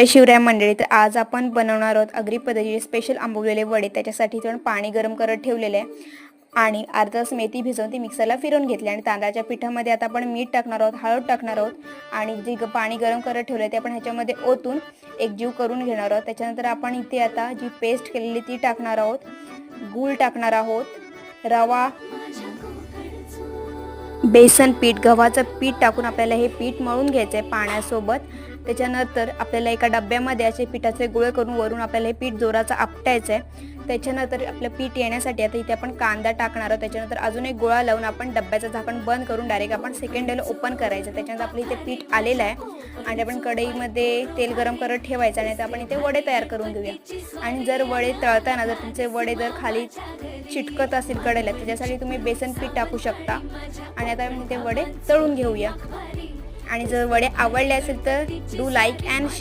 जय शिवराय मंडळी. तर आज आपण बनवणार आहोत आगरी पद्धतीचे स्पेशल आंबवलेले वडे. त्याच्यासाठी आपण पाणी गरम करत ठेवलेले आहे आणि अर्धा तास मेथी भिजवून ती मिक्सरला फिरवून घेतली आणि तांदळाच्या पिठामध्ये आता आपण मीठ टाकणार आहोत, हळद टाकणार आहोत आणि जे पाणी गरम करत ठेवले ते आपण ह्याच्यामध्ये ओतून एकजीव करून घेणार आहोत. त्याच्यानंतर आपण इथे आता जी पेस्ट केलेली ती टाकणार आहोत, गूळ टाकणार आहोत, रवा, बेसन पीठ, गव्हाचं पीठ टाकून आपल्याला हे पीठ मळून घ्यायचं आहे पाण्यासोबत. त्याच्यानंतर आपल्याला एका डब्यामध्ये असे पिठाचे गोळे करून वरून आपल्याला हे पीठ जोराचं आपटायचं आहे. त्याच्यानंतर आपलं पीठ येण्यासाठी आता इथे आपण कांदा टाकणार आहोत. त्याच्यानंतर अजून एक गोळा लावून आपण डब्याचं झाकण बंद करून डायरेक्ट आपण सेकंड डेला ओपन करायचं. त्याच्यानंतर आपलं इथे पीठ आलेलं आहे आणि आपण कढईमध्ये तेल गरम करत ठेवायचं आणि आपण इथे वडे तयार करून घेऊया. आणि जर वडे तळताना जर तुमचे वडे जर खाली चिटकत असेल कढईला, त्याच्यासाठी तुम्ही बेसन पीठ टाकू शकता. आणि आता आपण इथे वडे तळून घेऊया. आणि जर वडे आवडले असेल तर डू लाईक अँड शेअर.